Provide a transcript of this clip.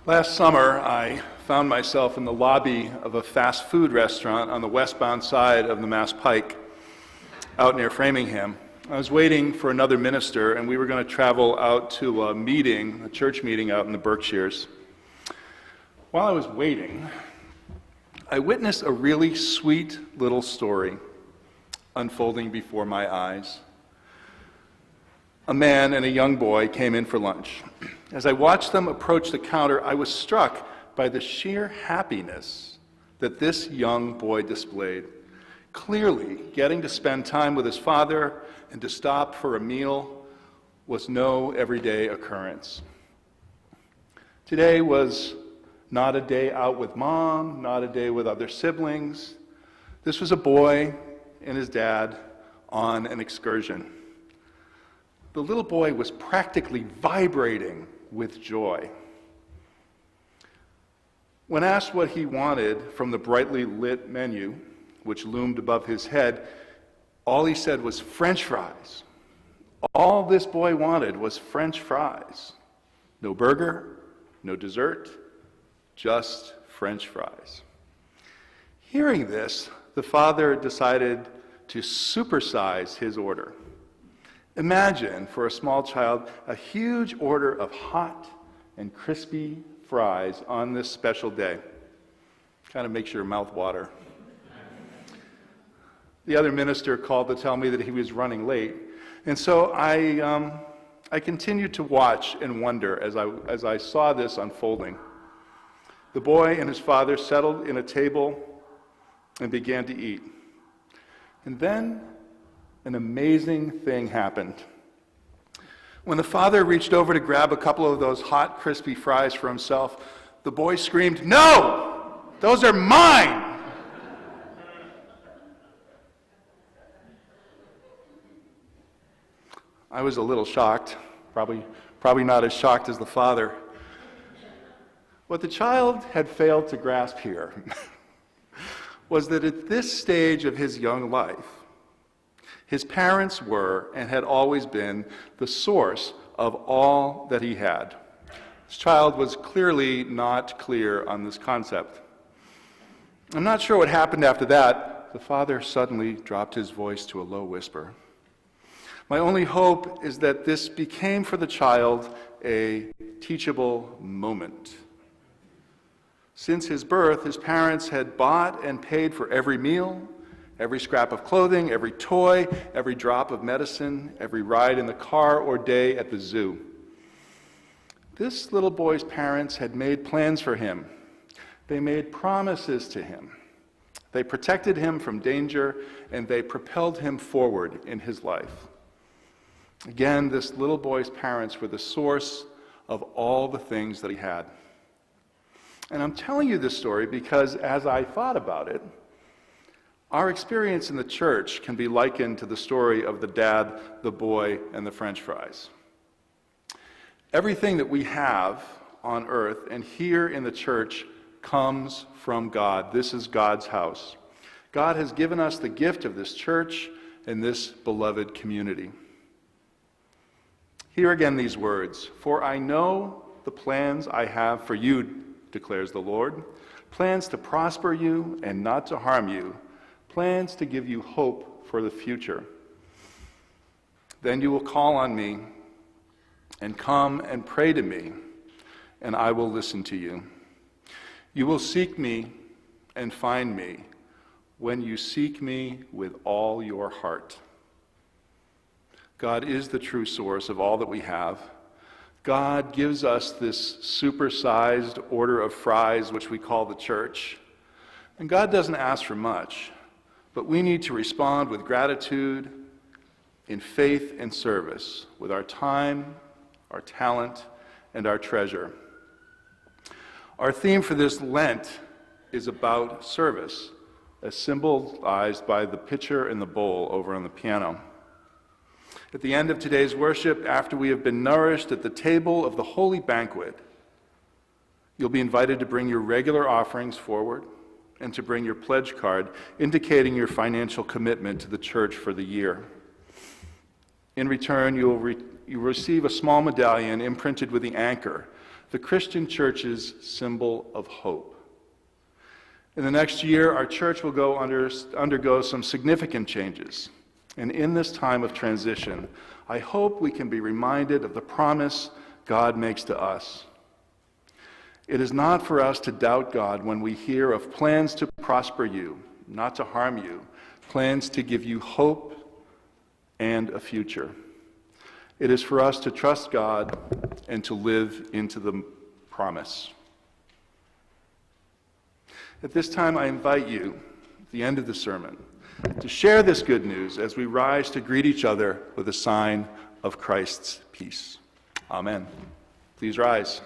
Last summer, I found myself in the lobby of a fast food restaurant on the westbound side of the Mass Pike, out near Framingham. I was waiting for another minister, and we were going to travel out to a church meeting out in the Berkshires. While I was waiting, I witnessed a really sweet little story unfolding before my eyes. A man and a young boy came in for lunch. As I watched them approach the counter, I was struck by the sheer happiness that this young boy displayed. Clearly, getting to spend time with his father and to stop for a meal was no everyday occurrence. Today was not a day out with mom, not a day with other siblings. This was a boy and his dad on an excursion. The little boy was practically vibrating with joy. When asked what he wanted from the brightly lit menu, which loomed above his head, all he said was French fries. All this boy wanted was French fries. No burger, no dessert, just French fries. Hearing this, the father decided to supersize his order. Imagine, for a small child, a huge order of hot and crispy fries on this special day. Kind of makes your mouth water. The other minister called to tell me that he was running late, and so I continued to watch and wonder as I saw this unfolding. The boy and his father settled in a table and began to eat. And then an amazing thing happened. When the father reached over to grab a couple of those hot, crispy fries for himself, the boy screamed, "No! Those are mine!" I was a little shocked, probably not as shocked as the father. What the child had failed to grasp here was that at this stage of his young life, his parents were and had always been the source of all that he had. This child was clearly not clear on this concept. I'm not sure what happened after that. The father suddenly dropped his voice to a low whisper. My only hope is that this became for the child a teachable moment. Since his birth, his parents had bought and paid for every meal, every scrap of clothing, every toy, every drop of medicine, every ride in the car or day at the zoo. This little boy's parents had made plans for him. They made promises to him. They protected him from danger, and they propelled him forward in his life. Again, this little boy's parents were the source of all the things that he had. And I'm telling you this story because as I thought about it, our experience in the church can be likened to the story of the dad, the boy, and the French fries. Everything that we have on earth and here in the church comes from God. This is God's house. God has given us the gift of this church and this beloved community. Hear again these words, "For I know the plans I have for you, declares the Lord, plans to prosper you and not to harm you, plans to give you hope for the future. Then you will call on me and come and pray to me, and I will listen to you. You will seek me and find me when you seek me with all your heart." God is the true source of all that we have. God gives us this supersized order of fries, which we call the church. And God doesn't ask for much, but we need to respond with gratitude, in faith and service, with our time, our talent, and our treasure. Our theme for this Lent is about service, as symbolized by the pitcher and the bowl over on the piano. At the end of today's worship, after we have been nourished at the table of the holy banquet, you'll be invited to bring your regular offerings forward and to bring your pledge card indicating your financial commitment to the church for the year. In return, you will receive a small medallion imprinted with the anchor the Christian church's symbol of hope. In the next year, our church will undergo some significant changes. And in this time of transition, I hope we can be reminded of the promise God makes to us. It is not for us to doubt God when we hear of plans to prosper you, not to harm you, plans to give you hope and a future. It is for us to trust God and to live into the promise. At this time, I invite you, at the end of the sermon, to share this good news as we rise to greet each other with a sign of Christ's peace. Amen. Please rise.